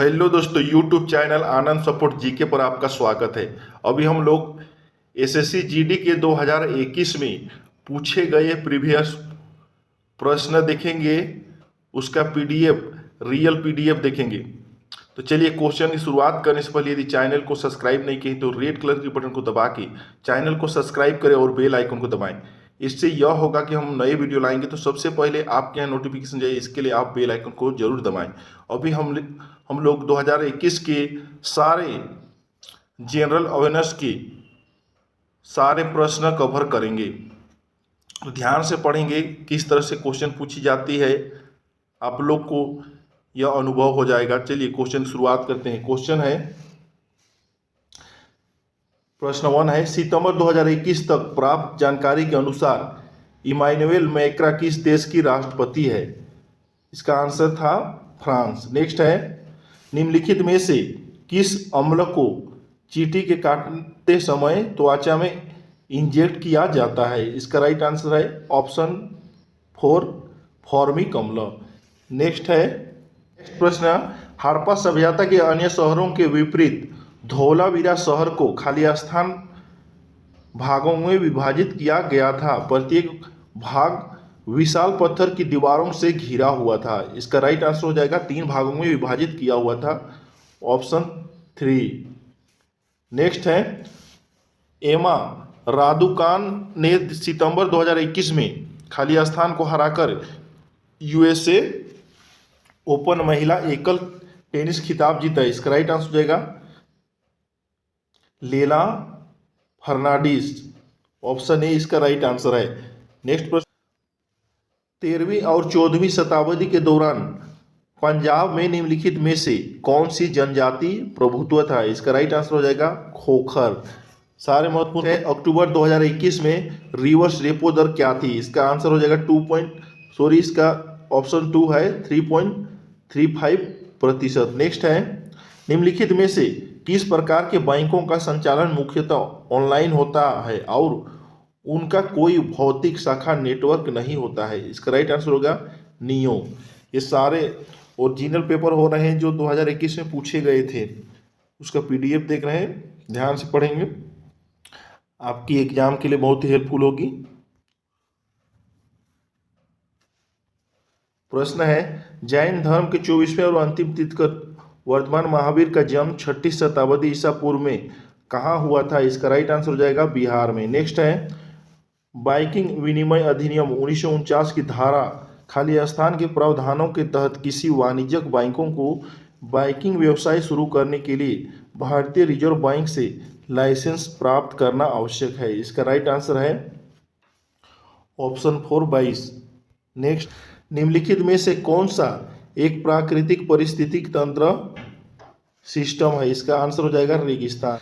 Hello दोस्तों, YouTube channel आनंद support GK पर आपका स्वागत है। अभी हम लोग एसएससी जीडी के 2021 में पूछे गए प्रीवियस प्रश्न देखेंगे। उसका पीडीएफ, रियल पीडीएफ देखेंगे। तो चलिए क्वेश्चन की शुरुआत करने से पहले यदि चैनल को सब्सक्राइब नहीं किए तो रेड कलर के बटन को दबा के चैनल को सब्सक्राइब करें और बेल आइकन को दबाएं। इससे यह होगा कि हम नए वीडियो लाएंगे तो सबसे पहले आपके यहाँ नोटिफिकेशन जाए। इसके लिए आप बेल आइकन को जरूर दबाएं। अभी हम लोग 2021 के सारे जनरल अवेयरनेस के सारे प्रश्न कवर करेंगे। तो ध्यान से पढ़ेंगे किस तरह से क्वेश्चन पूछी जाती है, आप लोग को यह अनुभव हो जाएगा। चलिए क्वेश्चन शुरुआत करते हैं। क्वेश्चन है, प्रश्न 1 है, सितंबर 2021 तक प्राप्त जानकारी के अनुसार इमानुएल मैक्रा किस देश की राष्ट्रपति है? इसका आंसर था फ्रांस। नेक्स्ट है, निम्नलिखित में से किस अम्ल को चींटी के काटते समय त्वचा में इंजेक्ट किया जाता है? इसका राइट आंसर है ऑप्शन 4 फॉर्मिक अम्ल। नेक्स्ट प्रश्न, हड़प्पा सभ्यता के अन्य शहरों के विपरीत धोलावीरा शहर को खाली स्थान भागों में विभाजित किया गया था। प्रत्येक भाग विशाल पत्थर की दीवारों से घिरा हुआ था। इसका राइट आंसर हो जाएगा 3 भागों में विभाजित किया हुआ था, ऑप्शन 3। नेक्स्ट है, एमा रादुकान ने सितंबर 2021 में खाली स्थान को हराकर यूएसए ओपन महिला एकल टेनिस खिताब जीता है। इसका राइट आंसर हो जाएगा लेला फर्नांडीज, ऑप्शन ए इसका राइट आंसर है। नेक्स्ट प्रश्न, 13वीं और 14वीं शताब्दी के दौरान पंजाब में निम्नलिखित में से कौन सी जनजाति प्रभुत्व था? इसका राइट आंसर हो जाएगा खोखर। सारे महत्वपूर्ण है, अक्टूबर 2021 में रिवर्स रेपो दर क्या थी? इसका आंसर हो जाएगा इसका ऑप्शन 2 है 3.35%। नेक्स्ट है, निम्नलिखित में से किस प्रकार के बैंकों का संचालन मुख्यतः ऑनलाइन होता है और उनका कोई भौतिक शाखा नेटवर्क नहीं होता है? इसका राइट आंसर होगा नियो। ये सारे ओरिजिनल पेपर हो रहे हैं जो 2021 में पूछे गए थे, उसका पीडीएफ देख रहे हैं, ध्यान से पढ़ेंगे, आपकी एग्जाम के लिए बहुत ही हेल्पफुल होगी। प्रश्न है, जैन धर्म के 24वें और अंतिम तीर्थंकर वर्तमान महावीर का जन्म 6ठी शताब्दी ईसा पूर्व में कहाँ हुआ था? इसका राइट आंसर हो जाएगा बिहार में। नेक्स्ट है, बैंकिंग विनिमय अधिनियम 1949 की धारा खाली स्थान के प्रावधानों के तहत किसी वाणिज्यिक बैंकों को बैंकिंग व्यवसाय शुरू करने के लिए भारतीय रिजर्व बैंक से लाइसेंस प्राप्त करना आवश्यक है। इसका राइट आंसर है ऑप्शन 4 22। नेक्स्ट, निम्नलिखित में से कौन सा एक प्राकृतिक पारिस्थितिक तंत्र सिस्टम है? इसका आंसर हो जाएगा रेगिस्तान।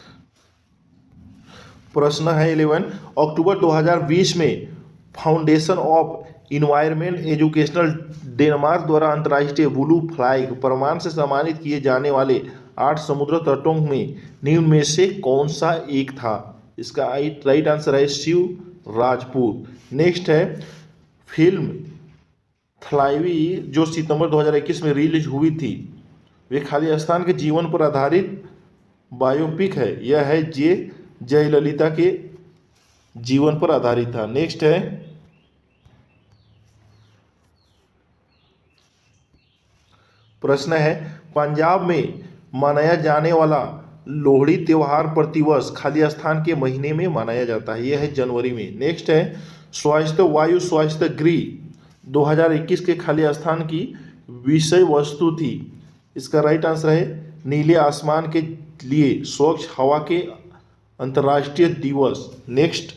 प्रश्न है 11, अक्टूबर 2020 में foundation of environment educational Denmark द्वारा अंतर्राष्ट्रीय ब्लू फ्लैग प्रमाण से सम्मानित किए जाने वाले 8 समुद्र तटों में निम्न में से कौन सा एक था? इसका राइट आंसर है शिव राजपूत। नेक्स्ट है, फिल्म थ्लाइवी जो सितंबर 2021 में रिलीज हुई थी वे खाली स्थान के जीवन पर आधारित बायोपिक है। यह है जयललिता के जीवन पर आधारित था। नेक्स्ट है, प्रश्न है, पंजाब में मनाया जाने वाला लोहड़ी त्योहार प्रतिवर्ष खाली स्थान के महीने में मनाया जाता है। यह है जनवरी में। नेक्स्ट है, स्वास्थ्य वायु स्वास्थ्य गृह 2021 के खाली स्थान की विषय वस्तु थी। इसका राइट आंसर है नीले आसमान के लिए स्वच्छ हवा के अंतर्राष्ट्रीय दिवस। नेक्स्ट,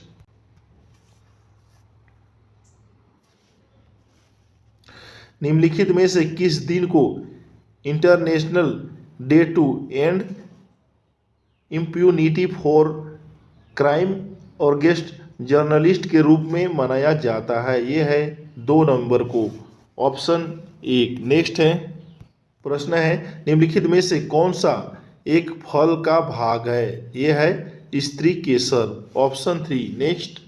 निम्नलिखित में से किस दिन को international day to end impunity for crime against journalist के रूप में मनाया जाता है? यह है 2 नवंबर को, ऑप्शन 1। नेक्स्ट है, प्रश्न है, निम्नलिखित में से कौन सा एक फल का भाग है? यह है स्त्री केसर, ऑप्शन 3। नेक्स्ट,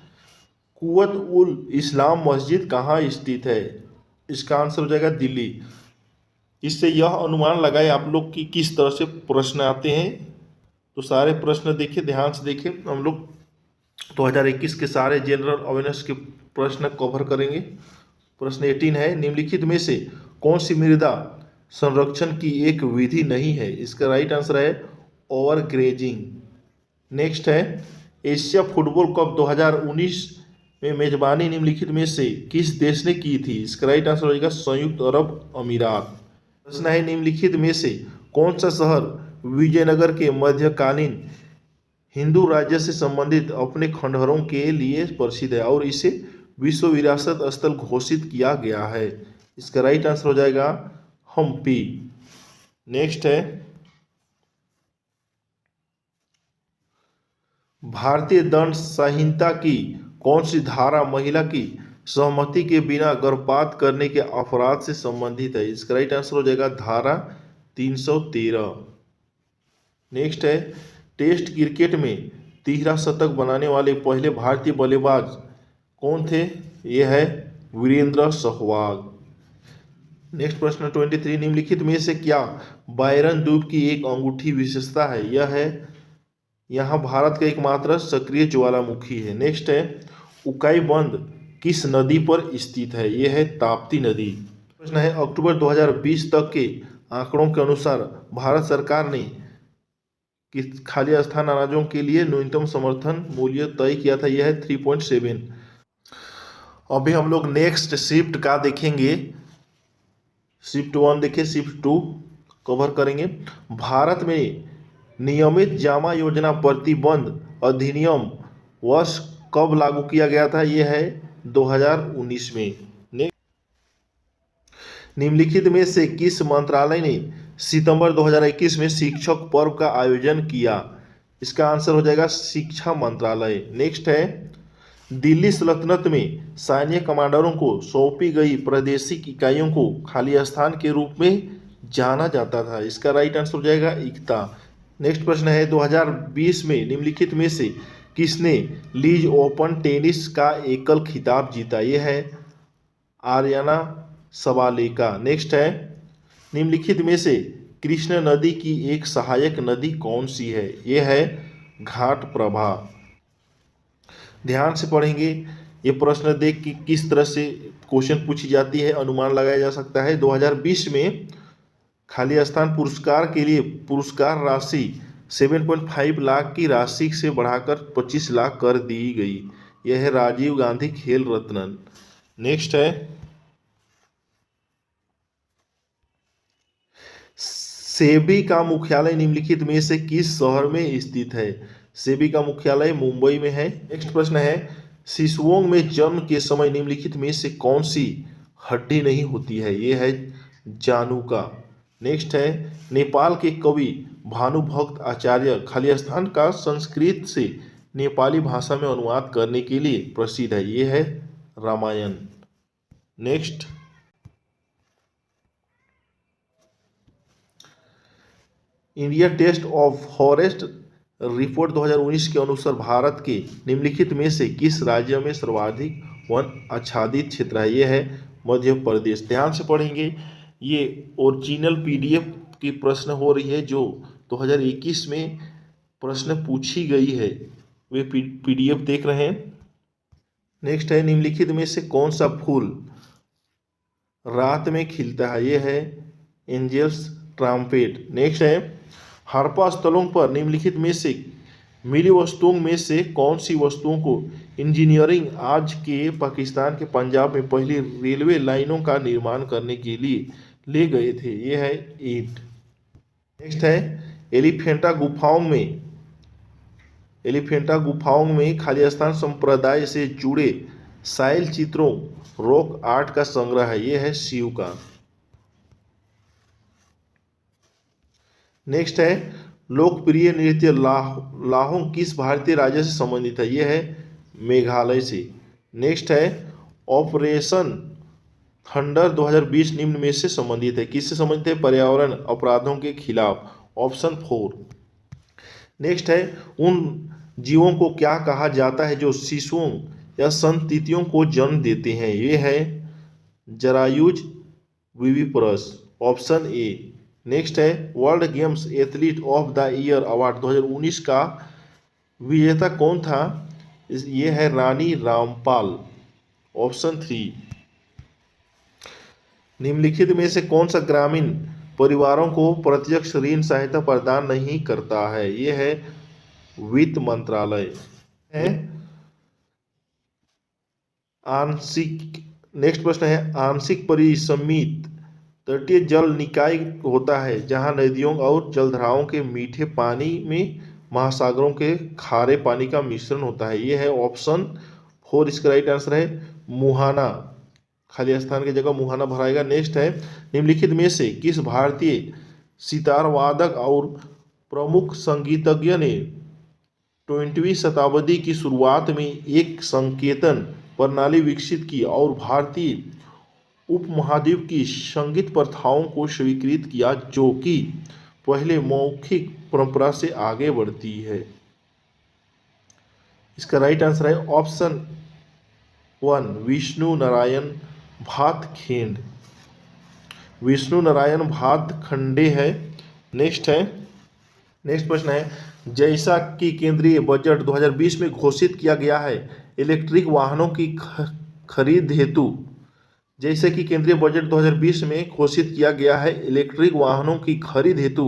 कुवत उल इस्लाम मस्जिद कहाँ स्थित है? इसका आंसर हो जाएगा दिल्ली। इससे यह अनुमान लगाए आप लोग कि किस तरह से प्रश्न आते हैं। तो सारे प्रश्न देखिए, ध्यान से देखिए, हम लोग 2021 के सारे जनरल अवेयरनेस के प्रश्न कवर करेंगे। प्रश्न 18 है, निम्नलिखित में से कौन सी मृदा संरक्षण की एक विधि नहीं है? इसका राइट आंसर है ओवरग्रेजिंग। नेक्स्ट है, एशिया फुटबॉल कप 2019 में मेजबानी निम्नलिखित में से किस देश ने की थी? इसका राइट आंसर हो जाएगा संयुक्त अरब अमीरात। प्रश्न है, निम्नलिखित में से कौन सा शहर विजयनगर के मध्यकालीन हिंदू राज्य से संबंधित अपने खंडहरों के लिए प्रसिद्ध है और इसे विश्व विरासत स्थल घोषित किया गया है? इसका राइट आंसर हो जाएगा हम्पी। नेक्स्ट है, भारतीय दंड संहिता की कौन सी धारा महिला की सहमति के बिना गर्भपात करने के अपराध से संबंधित है? इसका राइट आंसर हो जाएगा धारा 313। नेक्स्ट है, टेस्ट क्रिकेट में तिहरा शतक बनाने वाले पहले भारतीय बल्लेबाज कौन थे? यह है वीरेंद्र सहवाग। नेक्स्ट प्रश्न 23, निम्नलिखित में से क्या बायरन द्वीप की एक अंगूठी विशेषता है? यह है, यहाँ भारत का एकमात्र सक्रिय ज्वालामुखी है। नेक्स्ट है, उकाई बंद किस नदी पर स्थित है? यह है ताप्ती नदी। प्रश्न है, अक्टूबर 2020 तक के आंकड़ों के अनुसार भारत सरकार ने किस खाली स्थान अनाजों के लिए न्यूनतम समर्थन मूल्य तय किया था? यह है 3.7। अभी हम लोग नेक्स्ट शिफ्ट का देखेंगे। शिफ्ट 1 देखिए, शिफ्ट 2 कवर करेंगे। भारत में नियमित जामा योजना प्रतिबंध अधिनियम वर्ष कब लागू किया गया था? यह है 2019 में। निम्नलिखित में से किस मंत्रालय ने सितंबर 2021 में शिक्षक पर्व का आयोजन किया? इसका आंसर हो जाएगा शिक्षा मंत्रालय। नेक्स्ट है, दिल्ली सल्तनत में सैन्य कमांडरों को सौंपी गई प्रादेशिक इकाइयों को खाली स्थान के रूप में जाना जाता था। इसका राइट आंसर हो जाएगा इक्ता। नेक्स्ट प्रश्न है, 2020 में निम्नलिखित में से किसने लीज ओपन टेनिस का एकल खिताब जीता? यह है आर्याना सबालेका। नेक्स्ट है, निम्नलिखित में से कृष्ण नदी की एक सहायक नदी कौन सी है? यह है घाट प्रभा। ध्यान से पढ़ेंगे, ये प्रश्न देख कि किस तरह से क्वेश्चन पूछी जाती है, अनुमान लगाया जा सकता है। 2020 में खाली स्थान पुरस्कार के लिए पुरस्कार राशि 7.5 लाख की राशि से बढ़ाकर 25 लाख कर दी गई। यह है राजीव गांधी खेल रत्न। नेक्स्ट है, सेबी का मुख्यालय निम्नलिखित में से किस शहर में स्थित है? सेबी का मुख्यालय मुंबई में है। नेक्स्ट प्रश्न है, शिशुओं में जन्म के समय निम्नलिखित में से कौन सी हड्डी नहीं होती है? यह है जानुका। नेक्स्ट है, नेपाल के कवि भानुभक्त आचार्य खाली स्थान का संस्कृत से नेपाली भाषा में अनुवाद करने के लिए प्रसिद्ध है। यह है Ramayana. Next, India test of forest report 2019 के अनुसार भारत के निम्नलिखित में से किस राज्य में सर्वाधिक वन आच्छादित क्षेत्र है? यह है मध्य प्रदेश। ध्यान से पढ़ेंगे, ये ओरिजिनल पीडीएफ की प्रश्न हो रही है जो 2021 में प्रश्न पूछी गई है, वे पीडीएफ देख रहे हैं। नेक्स्ट है, निम्नलिखित में से कौन सा फूल रात में खिलता है? यह है एंजल्स ट्रम्पेट। नेक्स्ट है, हड़प्पा स्थलों पर निम्नलिखित में से मिली वस्तुओं में से कौन सी वस्तुओं को इंजीनियरिंग आज के पाकिस्तान के पंजाब में पहली रेलवे लाइनों का निर्माण करने के लिए ले गए थे? यह है ईंट। नेक्स्ट है, एलिफेंटा गुफाओं में खाली स्थान संप्रदाय से जुड़े शैल चित्रों रॉक आर्ट का संग्रह है। यह है शिव का। नेक्स्ट है, लोकप्रिय नृत्य लाहोंग किस भारतीय राज्य से संबंधित है? यह है मेघालय से। नेक्स्ट है, ऑपरेशन थंडर 2020 निम्न में से संबंधित है? किससे संबंधित है? पर्यावरण अपराधों के खिलाफ। ऑप्शन 4। नेक्स्ट है, उन जीवों को क्या कहा जाता है जो शिशुओं या संततियों को जन्म देते हैं? ये है जरायुज विविपरस। Option A. नेक्स्ट है world games athlete of the year award 2019 का विजेता कौन था? ये है रानी रामपाल, ऑप्शन 3। निम्नलिखित में से कौन सा ग्रामीण परिवारों को प्रत्यक्ष ऋण सहायता प्रदान नहीं करता है? ये है वित्त मंत्रालय है। आंशिक नेक्स्ट प्रश्न है आंशिक परिसमित तटीय जल निकाय होता है जहां नदियों और जलधाराओं के मीठे पानी में महासागरों के खारे पानी का मिश्रण होता है। यह है ऑप्शन 4। इसका राइट आंसर है मुहाना, खाली स्थान की जगह मुहाना भराएगा। नेक्स्ट है निम्नलिखित में से किस भारतीय सितार वादक और प्रमुख संगीतज्ञ ने 20वीं शताब्दी की शुरुआत में एक संकेतन प्रणाली विकसित की और भारतीय उपमहाद्वीप की संगीत प्रथाओं को स्वीकृत किया, जो कि पहले मौखिक परंपरा से आगे बढ़ती है? इसका राइट आंसर है ऑप्शन 1 विष्णु नारायण भातखंडे। विष्णु नारायण भातखंडे है। नेक्स्ट प्रश्न है जैसा कि केंद्रीय बजट 2020 में घोषित किया गया है इलेक्ट्रिक वाहनों की खरीद हेतु जैसे कि केंद्रीय बजट 2020 में घोषित किया गया है इलेक्ट्रिक वाहनों की खरीद हेतु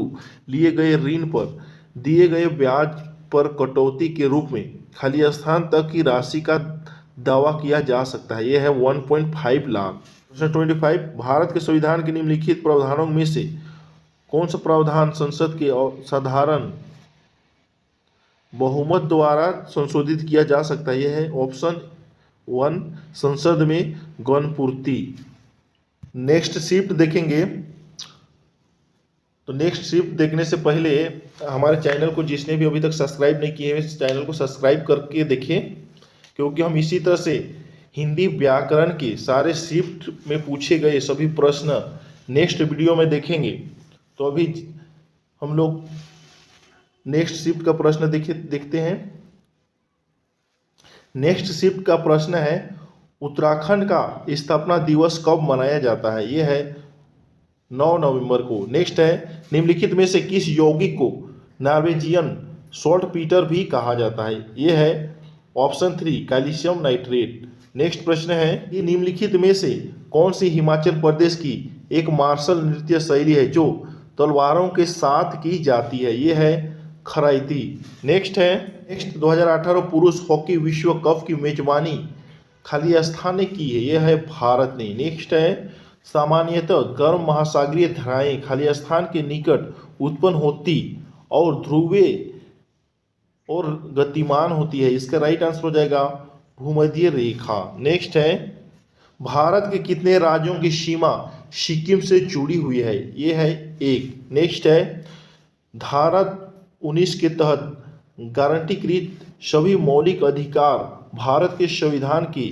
लिए गए ऋण पर दिए गए ब्याज पर कटौती के रूप में खाली स्थान तक की राशि का दावा किया जा सकता है। यह है 1.5 लाख। प्रश्न 25 भारत के संविधान के निम्नलिखित प्रावधानों में से कौन सा प्रावधान संसद के साधारण बहुमत द्वारा संशोधित किया जा सकता है? यह है ऑप्शन 1 संसद में गणपूर्ति। नेक्स्ट शिफ्ट देखेंगे तो नेक्स्ट शिफ्ट देखने से पहले हमारे चैनल को जिसने भी अभी तक सब्सक्राइब नहीं किए हैं इस चैनल को सब्सक्राइब करके देखें, क्योंकि हम इसी तरह से हिंदी व्याकरण के सारे शिफ्ट में पूछे गए सभी प्रश्न नेक्स्ट वीडियो में देखेंगे। तो अभी हम लोग नेक्स्ट शिफ्ट का प्रश्न देखते हैं। नेक्स्ट शिफ्ट का प्रश्न है उत्तराखंड का स्थापना दिवस कब मनाया जाता है? यह है 9 नवंबर को। नेक्स्ट है निम्नलिखित में से किस यौगिक को नॉर्वेजियन सॉल्ट पीटर भी कहा जाता है? यह है ऑप्शन 3 कैल्शियम नाइट्रेट। नेक्स्ट प्रश्न है कि निम्नलिखित में से कौन सी हिमाचल प्रदेश की एक मार्शल नृत्य शैली है जो तलवारों के साथ की जाती है? यह है खराइती। नेक्स्ट 2018 पुरुष हॉकी विश्व कप की मेजबानी खाली स्थान ने की है? यह है भारत ने। नेक्स्ट है सामान्यतः गर्म महासागरीय धाराएं खाली स्थान के निकट उत्पन्न होती और ध्रुवीय और गतिमान होती है। इसका राइट आंसर हो जाएगा भूमध्य रेखा। नेक्स्ट है भारत के कितने राज्यों की सीमा सिक्किम से जुड़ी हुई है? ये है 1। नेक्स्ट है धारा 19 के तहत गारंटीकृत सभी मौलिक अधिकार भारत के संविधान के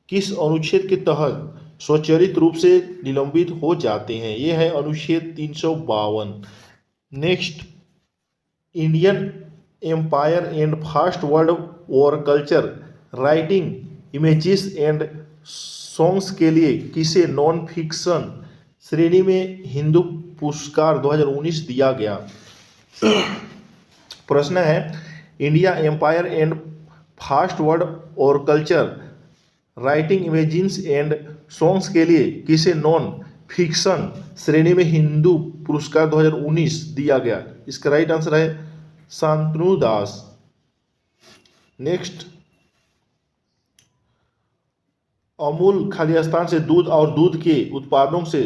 किस अनुच्छेद के तहत स्वचालित रूप से निलंबित हो जाते हैं? यह है अनुच्छेद 352। Next Indian empire and first world war culture writing images and songs के लिए किसे नॉन फिक्शन श्रेणी में हिंदू पुरस्कार 2019 दिया गया? प्रश्न है India empire and fast world और culture writing imagines and songs के लिए किसे नॉन फिक्शन श्रेणी में हिंदू पुरस्कार 2019 दिया गया? इसका राइट आंसर है शांतनु दास। नेक्स्ट अमूल खाली स्थान से दूध और दूध के उत्पादों से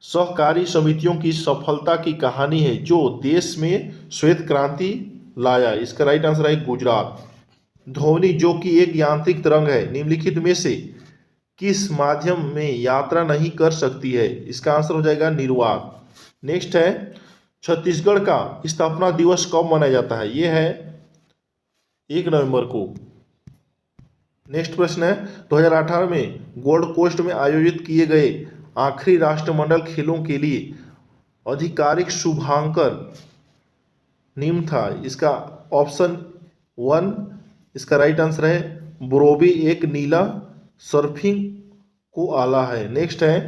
सहकारी समितियों की सफलता की कहानी है जो देश में श्वेत क्रांति लाया? इसका राइट आंसर है गुजरात। ध्वनि जो कि एक यांत्रिक तरंग है निम्नलिखित में से किस माध्यम में यात्रा नहीं कर सकती है? इसका आंसर हो जाएगा निर्वात। नेक्स्ट है छत्तीसगढ़ का स्थापना दिवस कब मनाया जाता है? यह है 1 नवंबर को। नेक्स्ट प्रश्न है 2018 में गोल्ड कोस्ट में आयोजित किए गए आखिरी राष्ट्रमंडल खेलों के लिए आधिकारिक शुभांकर निम्न था? इसका ऑप्शन 1 इसका राइट आंसर है ब्रोबी एक नीला सर्फिंग को आला है। नेक्स्ट है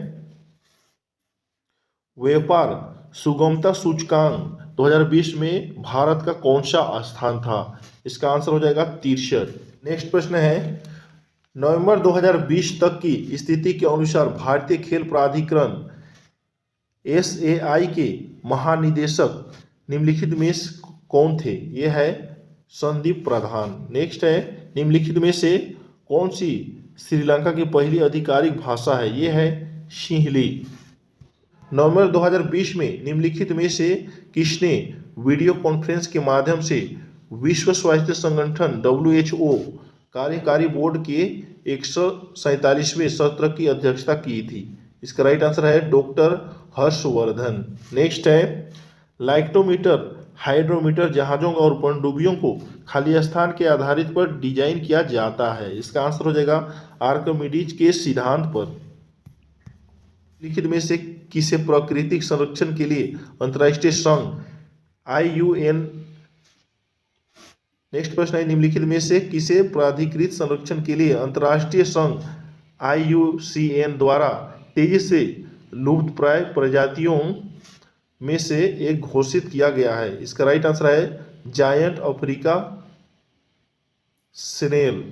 व्यापार सुगमता सूचकांक 2020 में भारत का कौन सा स्थान था? इसका आंसर हो जाएगा 63। नेक्स्ट प्रश्न है, नवंबर 2020 तक की स्थिति के अनुसार भारतीय खेल प्राधिकरण SAI के महानिदेशक निम्नलिखित में कौन थे? ये है संदीप प्रधान। नेक्स्ट है, निम्नलिखित में से कौन सी श्रीलंका की पहली आधिकारिक भाषा है? ये है सिंहली। नवंबर 2020 में निम्नलिखित में से किसने वीडियो कॉन्फ्रेंस के माध्यम से विश्व स्वास्थ्य संगठन WHO कार्यकारी बोर्ड के 147वें सत्र की अध्यक्षता की थी? इसका राइट आंसर है डॉक्टर हर्षवर्धन। नेक्स्ट है, लाइक्टोमीटर हाइड्रोमीटर जहाजों और पनडुब्बियों को खाली स्थान के आधारित पर डिजाइन किया जाता है। इसका आंसर हो जाएगा आर्किमिडीज के सिद्धांत पर। लिखित में से किसे प्राकृतिक संरक्षण के लिए अंतर्राष्ट्रीय संघ IUN, नेक्स्ट प्रश्न है, निम्नलिखित में से किसे प्राधिकृत संरक्षण के लिए अंतर्राष्ट्रीय संघ IUCN द्वारा तेजी से लुप्तप्राय प्रजातियों में से एक घोषित किया गया है? इसका राइट आंसर है जायंट अफ्रीका स्नेल।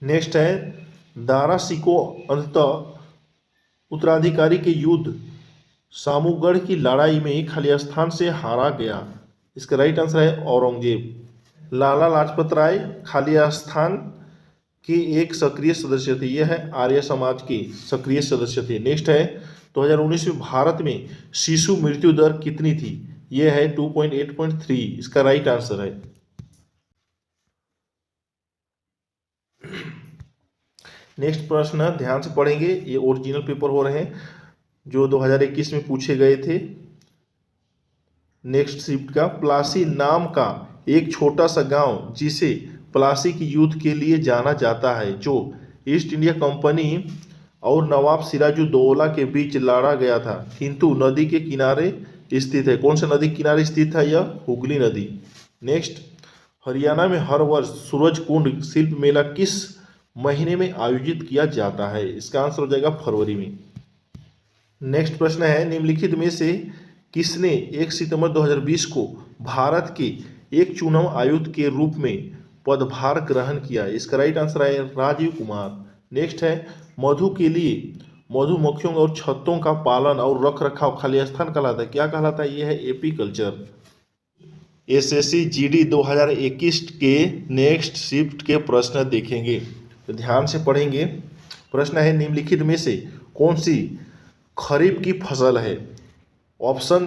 नेक्स्ट है, दारा सिको अंततः उत्तराधिकारी के युद्ध सामूगढ़ की लड़ाई में खालिस्तान से हारा गया। इसका राइट आंसर है औरंगजेब। लाला लाजपत राय खालिस्तान के एक सक्रिय सदस्य थे। यह है आर्य समाज के सक्रिय सदस्य थे। नेक्स्ट है, 2019 में भारत में शिशु मृत्यु दर कितनी थी? यह है 2.8.3। इसका राइट आंसर है। नेक्स्ट प्रश्न ध्यान से पढ़ेंगे, ये ओरिजिनल पेपर हो रहे हैं जो 2021 में पूछे गए थे। नेक्स्ट शिफ्ट का, प्लासी नाम का एक छोटा सा गांव जिसे प्लासी की युद्ध के लिए जाना जाता है, जो ईस्ट इंडिया कंपनी और नवाब सिराजुद्दौला के बीच लड़ा गया था किंतु नदी के किनारे स्थित है। कौन सा नदी के किनारे स्थित है? यह हुगली नदी। नेक्स्ट, हरियाणा में हर वर्ष सूरज कुंड शिल्प मेला किस महीने में आयोजित किया जाता है? इसका आंसर हो जाएगा फरवरी में। नेक्स्ट प्रश्न है, निम्नलिखित में से किसने 1 सितंबर 2020 को भारत के एक चुनाव आयुक्त के रूप में पदभार ग्रहण किया? इसका राइट आंसर है राजीव कुमार। नेक्स्ट है, मधु के लिए मधुमक्खियों और छत्तों का पालन और रख रखाव खालिस्तान कहलाता है। क्या कहलाता है? यह है एपीकल्चर। SSC GD 2021 के नेक्स्ट शिफ्ट के प्रश्न देखेंगे तो ध्यान से पढ़ेंगे। प्रश्न है, निम्नलिखित में से कौन सी खरीफ की फसल है? ऑप्शन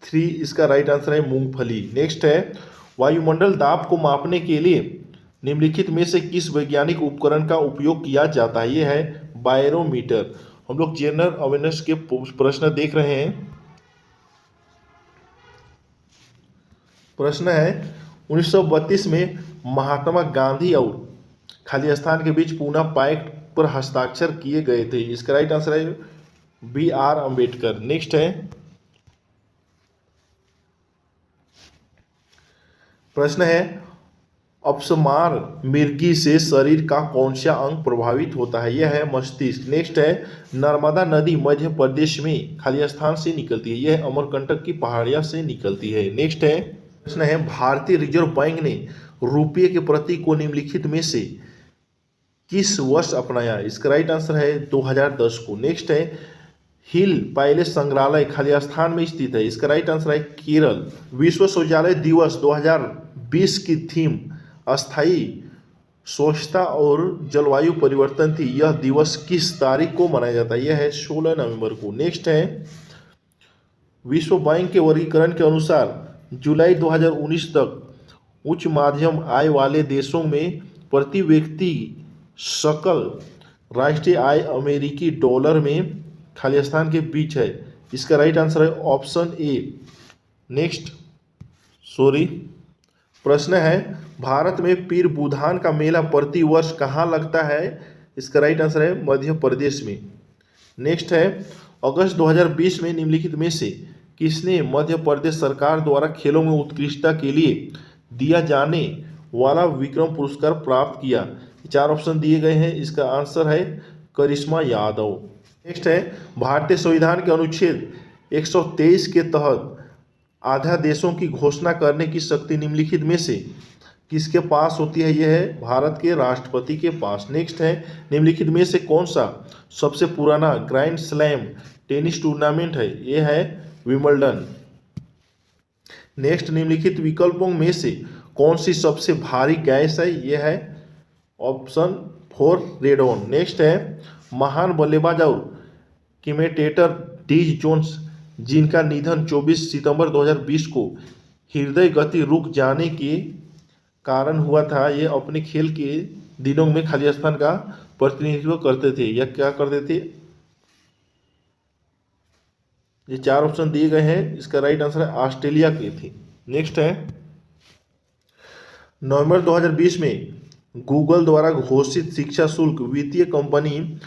3 इसका राइट आंसर है मूंगफली। नेक्स्ट है, वायुमंडल दाब को मापने के लिए निम्नलिखित में से किस वैज्ञानिक उपकरण का उपयोग किया जाता है? यह है बायरोमीटर। हम लोग जनरल अवेयरनेस के प्रश्न देख रहे हैं। प्रश्न है, 1932 में महात्मा गांधी और खालिस्तान के बीच पूना पैक्ट पर हस्ताक्षर किए गए थे। इसका राइट आंसर है BR अम्बेडकर। नेक्स्ट है, प्रश्न है, अपस्मार मिर्गी से शरीर का कौन सा अंग प्रभावित होता है? यह है मस्तिष्क। नेक्स्ट है, नर्मदा नदी मध्य प्रदेश में खालिस्तान से निकलती है। यह अमरकंटक की पहाड़ियां से निकलती है। नेक्स्ट है, प्रश्न है, भारतीय रिजर्व बैंक ने रुपये के प्रति को निम्नलिखित में से किस वर्ष अपनाया? इसका राइट आंसर है 2010 को। नेक्स्ट है, हिल पैलेस संग्रहालय खालिस्तान में स्थित है। इसका राइट आंसर है केरल। विश्व शौचालय दिवस 2020 की थीम अस्थायी स्वच्छता और जलवायु परिवर्तन थी। यह दिवस किस तारीख को मनाया जाता है? यह है 16 नवंबर को। नेक्स्ट है, विश्व बैंक के वर्गीकरण के अनुसार जुलाई 2019 तक उच्च माध्यम आय वाले देशों में प्रति व्यक्ति सकल राष्ट्रीय आय अमेरिकी डॉलर में खालिस्तान के बीच है। इसका राइट आंसर है ऑप्शन ए। नेक्स्ट प्रश्न है, भारत में पीर बुधान का मेला प्रति वर्ष कहाँ लगता है? इसका राइट आंसर है मध्य प्रदेश में। नेक्स्ट है, अगस्त 2020 में निम्नलिखित में से किसने मध्य प्रदेश सरकार द्वारा खेलों में उत्कृष्टता के लिए दिया जाने वाला विक्रम पुरस्कार प्राप्त किया? 4 ऑप्शन दिए गए हैं। इसका आंसर है करिश्मा यादव। नेक्स्ट है भारतीय संविधान के अनुच्छेद 123 के तहत अध्यादेशों की घोषणा करने की शक्ति निम्नलिखित में से किसके पास होती है? यह है भारत के राष्ट्रपति के पास। नेक्स्ट है निम्नलिखित में से कौन सा सबसे पुराना ग्रैंड स्लैम टेनिस टूर्नामेंट है? यह है विंबलडन। नेक्स्ट निम्नलिखित विकल्पों में से कौन सी सबसे भारी गैस है? यह है ऑप्शन 4 रेडॉन। नेक्स्ट है महान बल्लेबाज और कमेंटेटर डीज जोन्स जिनका निधन 24 सितंबर 2020 को हृदय गति रुक जाने के कारण हुआ था, ये अपने खेल के दिनों में खालिस्तान का प्रतिनिधित्व करते थे या क्या करते थे? ये 4 ऑप्शन दिए गए हैं, इसका राइट आंसर है ऑस्ट्रेलिया के थे। नेक्स्ट है नवंबर 2020 में गूगल द्वारा घोषित शिक्षा शुल्क वित्तीय कंपनी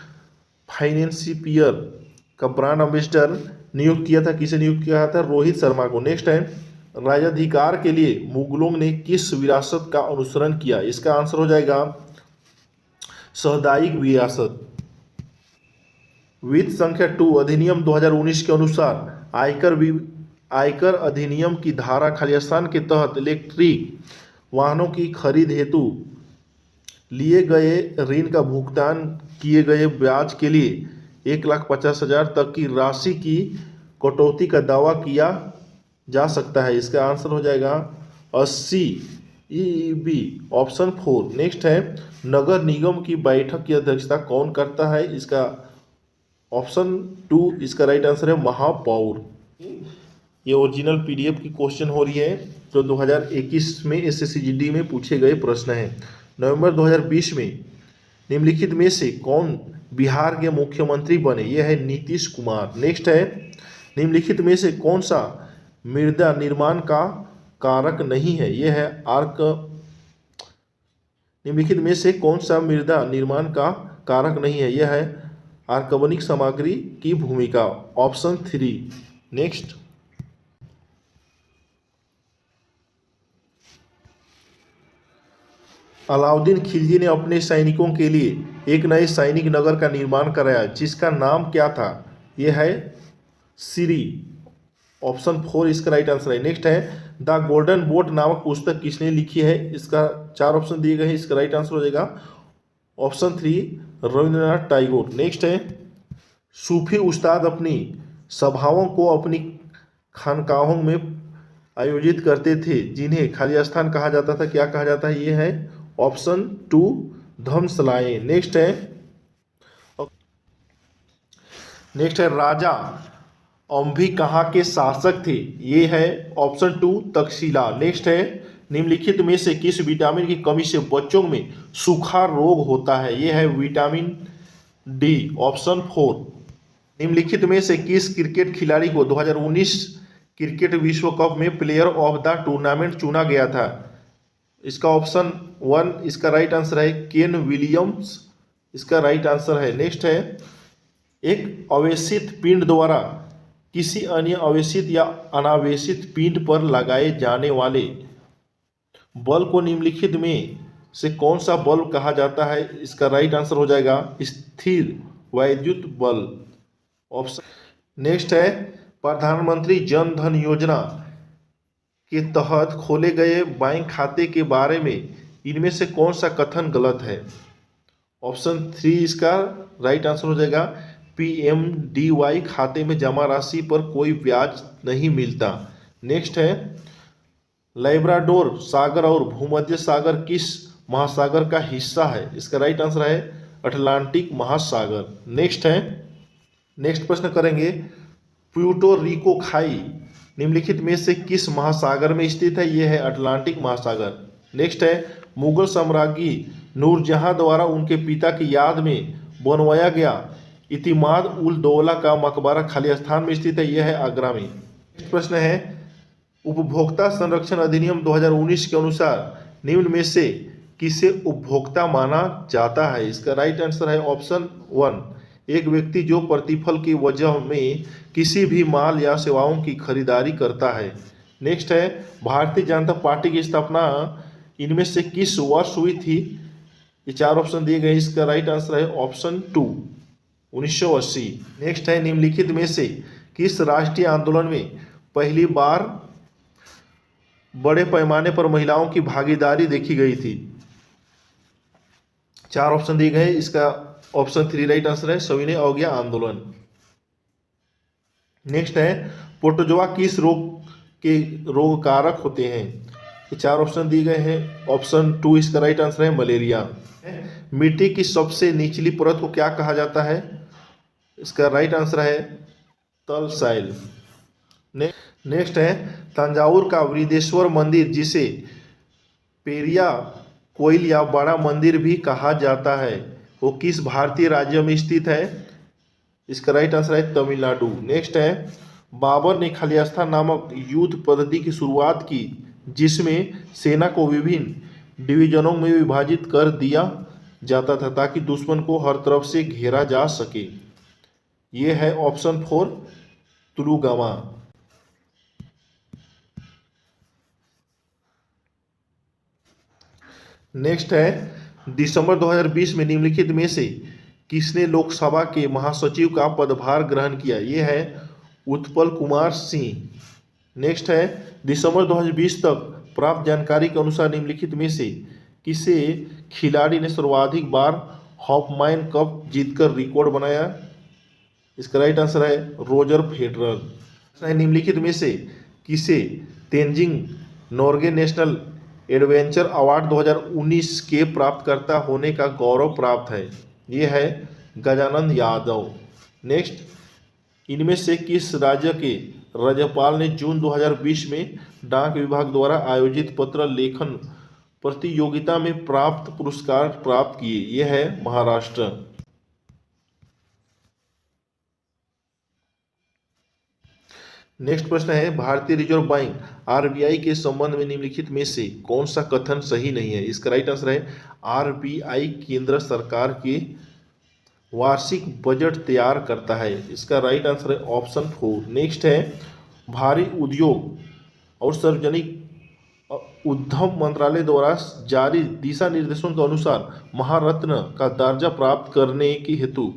फाइनेंसिपियर का ब्रांड एम्बेसडर नियुक्त किया था। किसे नियुक्त किया था? रोहित शर्मा को। नेक्स्ट है राज्याधिकार के लिए मुगलों ने किस विरासत का अनुसरण किया? इसका आंसर हो जाएगा सामुदायिक विरासत। वित्त संख्या 2 अधिनियम 2019 के अनुसार आयकर अधिनियम की धारा खालिस्तान के तहत इलेक्ट्रिक वाहनों की खरीद हेतु लिए गए ऋण का भुगतान किए गए ब्याज के लिए 1,50,000 तक की राशि की कटौती का दावा किया जा सकता है। इसका आंसर हो जाएगा 80 EEB ऑप्शन 4। नेक्स्ट है नगर निगम की बैठक की अध्यक्षता कौन करता है? इसका ऑप्शन 2 इसका राइट आंसर है महापौर। ये ओरिजिनल PDF की क्वेश्चन हो रही है जो 2021 में SSCGD में पूछे गए प्रश्न है। नवंबर 2020 में निम्नलिखित में से कौन बिहार के मुख्यमंत्री बने? यह है नीतीश कुमार। नेक्स्ट है निम्नलिखित में से कौन सा मृदा निर्माण का कारक नहीं है? यह है निम्नलिखित में से कौन सा मृदा निर्माण का कारक नहीं है? यह है कार्बनिक सामग्री की भूमिका, ऑप्शन 3। नेक्स्ट अलाउद्दीन खिलजी ने अपने सैनिकों के लिए एक नए सैनिक नगर का निर्माण कराया जिसका नाम क्या था? यह है सिरी, ऑप्शन 4 इसका राइट आंसर है। नेक्स्ट है द गोल्डन बोट नामक पुस्तक किसने लिखी है? इसका 4 ऑप्शन दिए गए हैं, इसका राइट आंसर हो जाएगा ऑप्शन 3 रविंद्रनाथ टैगोर। नेक्स्ट है सूफी उस्ताद अपनी सभाओं को अपनी खानकाहों में आयोजित करते थे जिन्हें खालिस्तान कहा जाता था, क्या कहा जाता है? ये है ऑप्शन 2 धर्मशालाएं। नेक्स्ट है राजा अम्भी कहाँ के शासक थे? ये है ऑप्शन 2 तक्षशिला। नेक्स्ट है निम्नलिखित में से किस विटामिन की कमी से बच्चों में सूखा रोग होता है? ये है विटामिन D, ऑप्शन 4। निम्नलिखित में से किस क्रिकेट खिलाड़ी को 2019 क्रिकेट विश्व कप में प्लेयर ऑफ द टूर्नामेंट चुना गया था? इसका ऑप्शन 1 इसका राइट आंसर है केन विलियम्स, इसका राइट आंसर है। नेक्स्ट है एक अवेशित पिंड द्वारा किसी अन्य अवेशित या अनावेशित पिंड पर लगाए जाने वाले बल को निम्नलिखित में से कौन सा बल कहा जाता है? इसका राइट आंसर हो जाएगा स्थिर वैद्युत बल, ऑप्शन। नेक्स्ट है प्रधानमंत्री जन धन योजना के तहत खोले गए बैंक खाते के बारे में इनमें से कौन सा कथन गलत है? ऑप्शन 3 इसका राइट आंसर हो जाएगा PMDY खाते में जमा राशि पर कोई ब्याज नहीं मिलता। नेक्स्ट है लैब्राडोर सागर और भूमध्य सागर किस महासागर का हिस्सा है? इसका राइट आंसर है अटलांटिक महासागर। नेक्स्ट प्रश्न करेंगे प्यूर्टो रिको खाई निम्नलिखित में से किस महासागर में स्थित है? यह है अटलांटिक महासागर। नेक्स्ट है मुगल सम्राज्ञी नूरजहां द्वारा उनके पिता की याद में बनवाया गया इतिमाद उल दौला का मकबरा खालिस्तान में स्थित है, यह है आगरा में। नेक्स्ट प्रश्न है उपभोक्ता संरक्षण अधिनियम 2019 के अनुसार निम्न में से किसे उपभोक्ता माना जाता है? इसका राइट आंसर है ऑप्शन 1 एक व्यक्ति जो प्रतिफल की वजह में किसी भी माल या सेवाओं की खरीदारी करता है। नेक्स्ट है भारतीय जनता पार्टी की स्थापना इनमें से किस वर्ष हुई थी? ये 4 ऑप्शन दिए गए, इसका राइट आंसर है ऑप्शन 2 1980। नेक्स्ट है, निम्नलिखित में से किस राष्ट्रीय आंदोलन में पहली बार बड़े पैमाने पर महिलाओं की भागीदारी देखी गई थी? 4 ऑप्शन दिए गए, इसका ऑप्शन 3 राइट आंसर है, सविनय अवज्ञा आंदोलन। नेक्स्ट है, प्रोटोजोआ किस रोग के रोग कारक होते हैं? ये 4 ऑप्शन दिए गए हैं, ऑप्शन 2 इसका राइट आंसर है, मलेरिया। मिट्टी की सबसे निचली परत को क्या कहा जाता है? इसका राइट आंसर है, तल साइल। नेक्स्ट है, तंजावुर का वृद्धेश्वर मंदिर, जिसे पेरिया कोइल या बड़ा मंदिर भी कहा जाता है, वो किस भारतीय राज्य में स्थित है? इसका राइट आंसर है, तमिलनाडु। नेक्स्ट है, बाबर ने खालिस्तान नामक युद्ध पद्धति की शुरुआत की, जिसमें सेना को विभिन्न डिवीजनों में विभाजित कर दिया जाता था ताकि दुश्मन को हर तरफ से घेरा जा सके। ये है ऑप्शन 4, तुलुगामा। नेक्स्ट है, दिसंबर 2020 में निम्नलिखित में से किसने लोकसभा के महासचिव का पदभार ग्रहण किया? ये है उत्पल कुमार सिंह। नेक्स्ट है, दिसंबर 2020 तक प्राप्त जानकारी के अनुसार निम्नलिखित में से किसे खिलाड़ी ने सर्वाधिक बार हॉफमैन कप जीतकर रिकॉर्ड बनाया? इसका राइट आंसर है, रोजर फेडरर। निम्नलिखित में से किसे Tenzing Norgay national adventure award 2019 के प्राप्तकर्ता होने का गौरव प्राप्त है? ये है गजानंद यादव। नेक्स्ट, इनमें से किस राज्य के राज्यपाल ने जून 2020 में डाक विभाग द्वारा आयोजित पत्र लेखन प्रतियोगिता में प्राप्त पुरस्कार प्राप्त किए? ये है महाराष्ट्र। नेक्स्ट प्रश्न है, भारतीय रिजर्व बैंक आरबीआई के संबंध में निम्नलिखित में से कौन सा कथन सही नहीं है? इसका राइट आंसर है, आरबीआई केंद्र सरकार के वार्षिक बजट तैयार करता है। इसका राइट आंसर है, ऑप्शन 4। नेक्स्ट है, भारी उद्योग और सार्वजनिक उद्यम मंत्रालय द्वारा जारी दिशा निर्देशों के अनुसार महारत्न का दर्जा प्राप्त करने के हेतु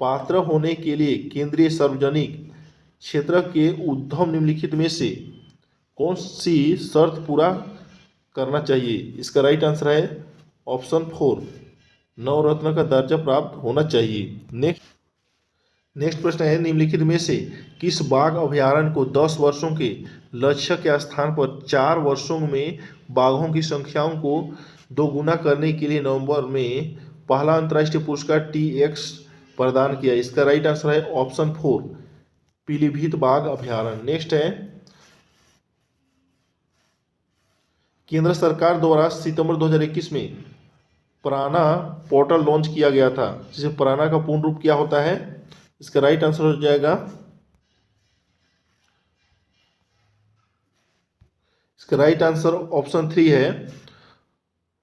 पात्र होने के लिए केंद्रीय सार्वजनिक क्षेत्र के उद्यम निम्नलिखित में से कौन सी शर्त पूरा करना चाहिए? इसका राइट आंसर है, ऑप्शन 4, नवरत्न का दर्जा प्राप्त होना चाहिए। नेक्स्ट प्रश्न है, निम्नलिखित में से किस बाघ अभयारण्य को 10 वर्षों के लक्ष्य के स्थान पर 4 वर्षों में बाघों की संख्याओं को दोगुना करने के लिए नवंबर में पहला अंतर्राष्ट्रीय पुरस्कार TX प्रदान किया? इसका राइट आंसर है, ऑप्शन 4, पीलीभीत बाघ अभयारण्य। नेक्स्ट है, केंद्र सरकार द्वारा सितंबर 2021 में प्राणा पोर्टल लॉन्च किया गया था, जिसे प्राणा का पूर्ण रूप क्या होता है? इसका राइट आंसर हो जाएगा, इसका राइट आंसर ऑप्शन 3 है,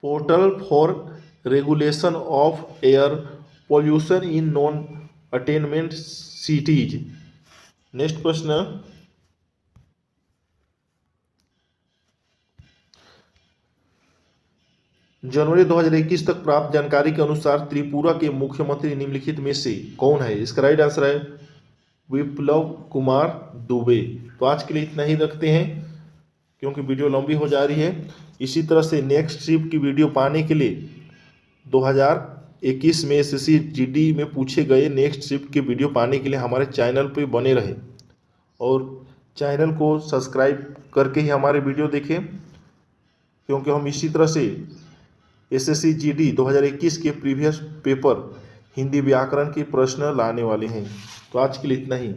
portal for regulation of air pollution in non attainment cities. Next प्रश्न, जनवरी 2021 तक प्राप्त जानकारी के अनुसार त्रिपुरा के मुख्यमंत्री निम्नलिखित में से कौन है? इसका राइट आंसर है, विप्लव कुमार दुबे। तो आज के लिए इतना ही रखते हैं, क्योंकि वीडियो लंबी हो जा रही है। इसी तरह से नेक्स्ट ट्रिप की वीडियो पाने के लिए 2021 में SSC GD में पूछे गए नेक्स्ट ट्रिप के वीडियो पाने के लिए हमारे चैनल पर बने रहे और चैनल को सब्सक्राइब करके ही हमारे वीडियो देखें, क्योंकि हम इसी तरह से SSC GD 2021 के प्रीवियस पेपर हिंदी व्याकरण के प्रश्न लाने वाले हैं। तो आज के लिए इतना ही।